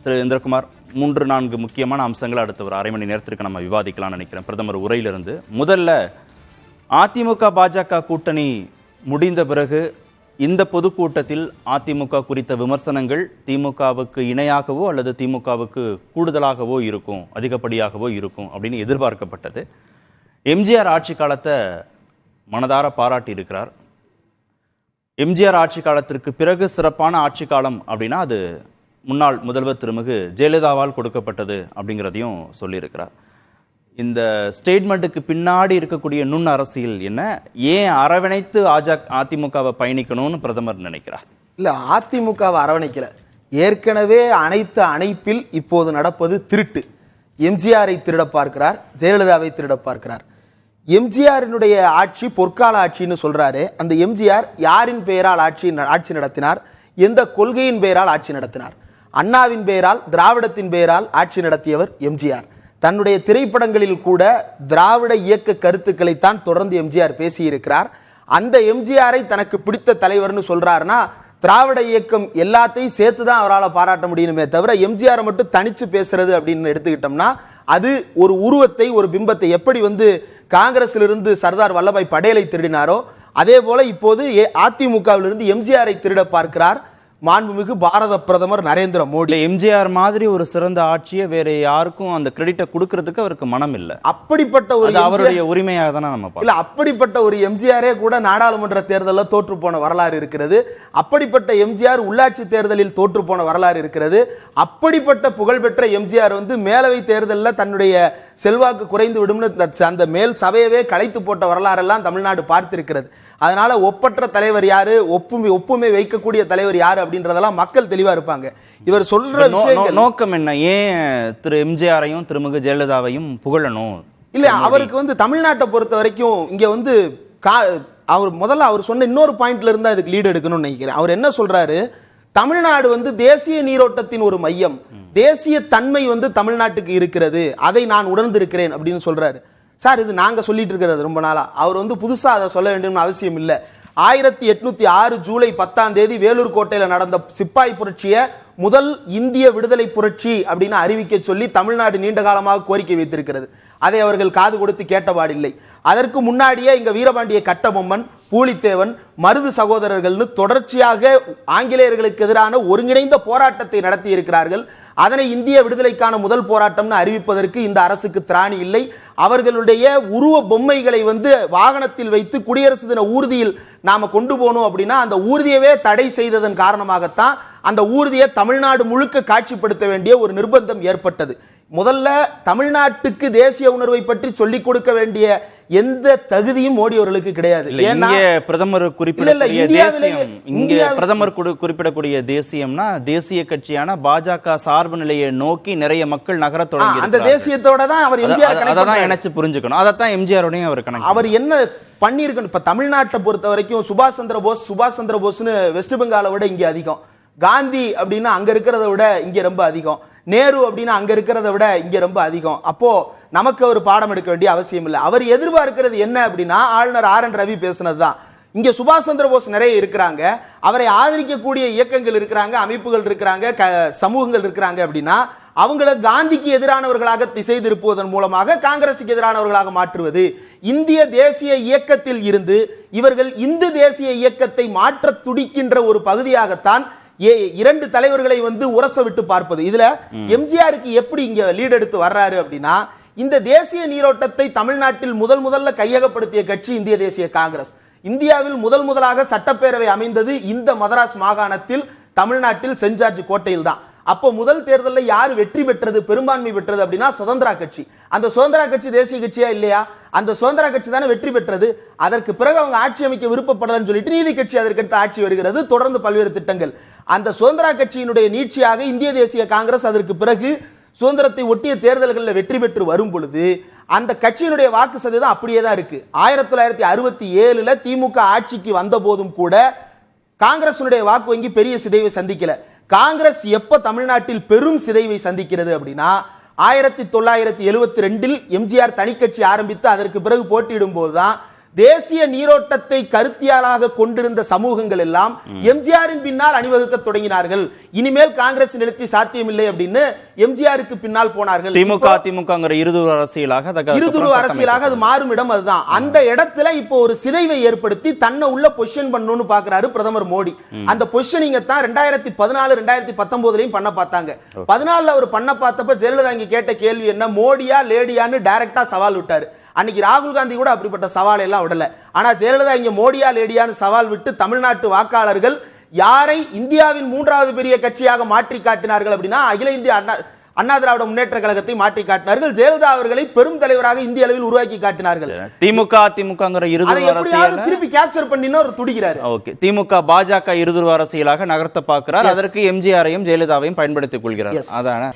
திரு இந்திரகுமார், 3-4 முக்கியமான அம்சங்களை அடுத்த ஒரு அரை மணி நேரத்திற்கு நம்ம விவாதிக்கலாம்னு நினைக்கிறேன். பிரதமர் உரையிலிருந்து முதல்ல அதிமுக பாஜக கூட்டணி முடிந்த பிறகு இந்த பொதுக்கூட்டத்தில் அதிமுக குறித்த விமர்சனங்கள் திமுகவுக்கு இணையாகவோ அல்லது திமுகவுக்கு கூடுதலாகவோ இருக்கும், அதிகப்படியாகவோ இருக்கும் அப்படின்னு எதிர்பார்க்கப்பட்டது. எம்ஜிஆர் ஆட்சி காலத்தை மனதார பாராட்டி இருக்கிறார். எம்ஜிஆர் ஆட்சி காலத்திற்கு பிறகு சிறப்பான ஆட்சி காலம் அப்படின்னா அது முன்னாள் முதல்வர் திருமிகு ஜெயலலிதாவால் கொடுக்கப்பட்டது அப்படிங்கிறதையும் சொல்லியிருக்கிறார். இந்த ஸ்டேட்மெண்ட்டுக்கு பின்னாடி இருக்கக்கூடிய நுண் அரசியல் என்ன, ஏன் அரவணைத்து அதிமுகவை பயணிக்கணும்னு பிரதமர் நினைக்கிறார்? இல்ல, அதிமுகவை அரவணைக்கல, ஏற்கனவே அனைத்து அணைப்பில் இப்போது நடப்பது திருட்டு. எம்ஜிஆரை திருட பார்க்கிறார், ஜெயலலிதாவை திருட பார்க்கிறார். எம்ஜிஆரினுடைய ஆட்சி பொற்கால ஆட்சின்னு சொல்றாரு. அந்த எம்ஜிஆர் யாரின் பெயரால் ஆட்சி நடத்தினார், எந்த கொள்கையின் பெயரால் ஆட்சி நடத்தினார்? அண்ணாவின் பெயரால், திராவிடத்தின் பெயரால் ஆட்சி நடத்தியவர் எம்ஜிஆர். தன்னுடைய திரைப்படங்களில் கூட திராவிட இயக்க கருத்துக்களைத்தான் தொடர்ந்து எம்ஜிஆர் பேசியிருக்கிறார். அந்த எம்ஜிஆரை தனக்கு பிடித்த தலைவர்னு சொல்றாருன்னா திராவிட இயக்கம் எல்லாத்தையும் சேர்த்து தான் அவரால் பாராட்ட முடியுமே தவிர எம்ஜிஆரை மட்டும் தனிச்சு பேசுறது அப்படின்னு எடுத்துக்கிட்டோம்னா அது ஒரு உருவத்தை, ஒரு பிம்பத்தை, எப்படி காங்கிரஸிலிருந்து சர்தார் வல்லபாய் படேலை திருடினாரோ அதே போல இப்போது அதிமுகவிலிருந்து எம்ஜிஆரை திருட பார்க்கிறார் மாண்புமிகு பாரத பிரதமர் நரேந்திர மோடி. எம்ஜிஆர் மாதிரி ஒரு சிறந்த ஆட்சியை வேற யாருக்கும் அந்த கிரெடிட்டை கொடுக்கிறதுக்கு அவருக்கு மனம் இல்லை. அப்படிப்பட்ட ஒரு அவருடைய உரிமையாக தானே நம்ம இல்ல, அப்படிப்பட்ட ஒரு எம்ஜிஆரே கூட நாடாளுமன்ற தேர்தலில் தோற்று போன வரலாறு இருக்கிறது. அப்படிப்பட்ட எம்ஜிஆர் உள்ளாட்சி தேர்தலில் தோற்று போன வரலாறு இருக்கிறது. அப்படிப்பட்ட புகழ்பெற்ற எம்ஜிஆர் மேலவை தேர்தலில் தன்னுடைய செல்வாக்கு குறைந்து விடும்னு அந்த மேல் சபையவே கலைத்து போட்ட வரலாறெல்லாம் தமிழ்நாடு பார்த்திருக்கிறது. அதனால ஒப்பற்ற தலைவர் யாரு, ஒப்புமை வைக்கக்கூடிய தலைவர் யாரு அப்படின்றதெல்லாம் மக்கள் தெளிவா இருப்பாங்க. இவர் சொல்ற விஷயம் நோக்கம் என்ன, ஏன் திரு எம்ஜிஆரையும் திருமிகு ஜெயலலிதாவையும் புகழணும்? இல்ல, அவருக்கு தமிழ்நாட்டை பொறுத்த வரைக்கும் இங்க அவர் முதல்ல அவர் சொன்ன இன்னொரு பாயிண்ட்ல இருந்தா இதுக்கு லீடு எடுக்கணும்னு நினைக்கிறேன். அவர் என்ன சொல்றாரு, தமிழ்நாடு தேசிய நீரோட்டத்தின் ஒரு மையம், தேசிய தன்மை தமிழ்நாட்டுக்கு இருக்கிறது, அதை நான் உணர்ந்திருக்கிறேன் அப்படின்னு சொல்றாரு. சார், இது நாங்க சொல்லிட்டு இருக்கிறது ரொம்ப நாளா. அவர் புதுசா அதை சொல்ல வேண்டும்னு அவசியம் இல்லை. 1806 ஜூலை 10 வேலூர் கோட்டையில் நடந்த சிப்பாய் புரட்சியை முதல் இந்திய விடுதலை புரட்சி அப்படின்னு அறிவிக்க சொல்லி தமிழ்நாடு நீண்ட காலமாக கோரிக்கை வைத்திருக்கிறது. அதை அவர்கள் காது கொடுத்து கேட்டபாடில்லை. அதற்கு முன்னாடியே இங்க வீரபாண்டிய கட்டபொம்மன், பூலித்தேவன், மருது சகோதரர்கள் தொடர்ச்சியாக ஆங்கிலேயர்களுக்கு எதிரான ஒருங்கிணைந்த போராட்டத்தை நடத்தி இருக்கிறார்கள். அதனை இந்திய விடுதலைக்கான முதல் போராட்டம்னு அறிவிப்பதற்கு இந்த அரசுக்கு திராணி இல்லை. அவர்களுடைய உருவ பொம்மைகளை வாகனத்தில் வைத்து குடியரசு தின ஊர்தியில் நாம கொண்டு போனோம் அப்படின்னா அந்த ஊர்தியவே தடை செய்ததன் காரணமாகத்தான் அந்த ஊர்தியை தமிழ்நாடு முழுக்க காட்சிப்படுத்த வேண்டிய ஒரு நிர்பந்தம் ஏற்பட்டது. முதல்ல தமிழ்நாட்டுக்கு தேசிய உணர்வை பற்றி சொல்லிக் கொடுக்க வேண்டிய எந்த தகுதியும் மோடி அவர்களுக்கு கிடையாது. பிரதமர் குறிப்பிடக்கூடிய தேசியம்னா தேசிய கட்சியான பாஜக சார்பு நிலையை நோக்கி நிறைய மக்கள் நகர தொடங்கி அந்த தேசியத்தோட தான் அவர் எம்ஜிஆர் நினைச்சு புரிஞ்சுக்கணும். அதைத்தான் எம்ஜிஆரோடையும் அவர் கணக்கு. அவர் என்ன பண்ணிருக்கணும், இப்ப தமிழ்நாட்டை பொறுத்த வரைக்கும் சுபாஷ் சந்திர போஸ்னு வெஸ்ட் பெங்காலை விட இங்க அதிகம், காந்தி அப்படின்னா அங்க இருக்கிறத விட இங்க ரொம்ப அதிகம், நேரு அப்படின்னா அங்க இருக்கிறத விட இங்க ரொம்ப அதிகம். அப்போ நமக்கு ஒரு பாடம் எடுக்க வேண்டிய அவசியம் இல்லை. அவர் எதிர்பார்க்கிறது என்ன அப்படின்னா ஆளுநர் RN ரவி பேசினதுதான். இங்க சுபாஷ் சந்திர போஸ் நிறைய இருக்கிறாங்க, அவரை ஆதரிக்கக்கூடிய இயக்கங்கள் இருக்கிறாங்க, அமைப்புகள் இருக்கிறாங்க, சமூகங்கள் இருக்கிறாங்க அப்படின்னா அவங்களை காந்திக்கு எதிரானவர்களாக திசை திருப்புவதன் மூலமாக காங்கிரசுக்கு எதிரானவர்களாக மாற்றுவது. இந்திய தேசிய இயக்கத்தில் இருந்து இவர்கள் இந்து தேசிய இயக்கத்தை மாற்ற துடிக்கின்ற ஒரு பகுதியாகத்தான் இரண்டு தலைவர்களை உரச விட்டு பார்ப்பது. இதுல எம்ஜிஆருக்கு எப்படி இங்க லீட் எடுத்து வர்றாரு அப்படின்னா, இந்த தேசிய நீரோட்டத்தை தமிழ்நாட்டில் முதல்ல கையகப்படுத்திய கட்சி இந்திய தேசிய காங்கிரஸ். இந்தியாவில் முதலாக சட்டப்பேரவை அமைந்தது இந்த மதராஸ் மாகாணத்தில், தமிழ்நாட்டில் சென்ட் ஜார்ஜ் கோட்டையில் தான். அப்போ முதல் தேர்தலில் யார் வெற்றி பெற்றது, பெரும்பான்மை பெற்றது அப்படின்னா சுதந்திரா கட்சி. அந்த சுதந்திரா கட்சி தேசிய கட்சியா இல்லையா? அந்த சுதந்திரா கட்சி தானே வெற்றி பெற்றது. அதற்கு பிறகு அவங்க ஆட்சி அமைக்க விருப்பப்படலன்னு சொல்லிட்டு நீதி கட்சி அதற்கடுத்து ஆட்சி வருகிறது, தொடர்ந்து பல்வேறு திட்டங்கள். அந்த சுதந்திரா கட்சியினுடைய நீட்சியாக இந்திய தேசிய காங்கிரஸ் அதற்கு பிறகு சுதந்திரத்தை ஒட்டிய தேர்தல்களில் வெற்றி பெற்று வரும் பொழுது அந்த கட்சியினுடைய வாக்கு சதவீதம் அப்படியே தான் இருக்கு. 1967 திமுக ஆட்சிக்கு வந்த போதும் கூட காங்கிரசுடைய வாக்கு வங்கி பெரிய சிதைவை சந்திக்கல. காங்கிரஸ் எப்ப தமிழ்நாட்டில் பெரும் சிதைவை சந்திக்கிறது அப்படின்னா 1972 எம்ஜிஆர் தனி கட்சி ஆரம்பித்து அதற்கு பிறகு போட்டியிடும் போதுதான் தேசிய நீரோட்டத்தை கருத்தியாளாக கொண்டிருந்த சமூகங்கள் எல்லாம் எம்ஜிஆரின் பின்னால் அணிவகுக்க தொடங்கினார்கள். இனிமேல் காங்கிரஸ் நிறுத்தி சாத்தியமில்லை அப்படின்னு எம்ஜிஆருக்கு பின்னால் போனார்கள். திமுக அதிமுகங்கிற இருதுருவ அரசியலாக அது மாறும் இடம் அதுதான். அந்த இடத்துல இப்போ ஒரு சிதைவை ஏற்படுத்தி தன்னை உள்ள பொசிஷன் பண்ணணும்னு பாக்குறாரு பிரதமர் மோடி. அந்த பொசிஷனிங்க தான் 2014 2019 பண்ண பார்த்தாங்க. 14 அவர் பண்ண பார்த்தப்ப ஜெயலலிதா இங்க கேட்ட கேள்வி என்ன, மோடியா லேடியான்னு டைரக்டா சவால் விட்டாரு. அன்னைக்கு ராகுல் காந்தி கூட அப்படிப்பட்ட சவால் எல்லாம் விடல. ஆனா ஜெயலலிதா இங்க மோடியா லேடியான்னு சவால் விட்டு தமிழ்நாட்டு வாக்காளர்கள் யாரை இந்தியாவின் 3வது பெரிய கட்சியாக மாற்றி காட்டினார்கள் அப்படின்னா அகில இந்திய அண்ணா திராவிட முன்னேற்ற கழகத்தை மாற்றி காட்டினார்கள். ஜெயலலிதா அவர்களை பெரும் தலைவராக இந்திய அளவில் உருவாக்கி காட்டினார்கள். திமுக அதிமுகங்கிற இருதுருவ அரசியல் திருப்பி கேப்சர் பண்ணின்னு ஒரு துடிக்கிறாரு. ஓகே, திமுக பாஜக இருதுருவ அரசியலாக நகர்த்த பார்க்கிறார். அதற்கு எம்ஜிஆரையும் ஜெயலலிதாவையும் பயன்படுத்திக் கொள்கிறார். அதான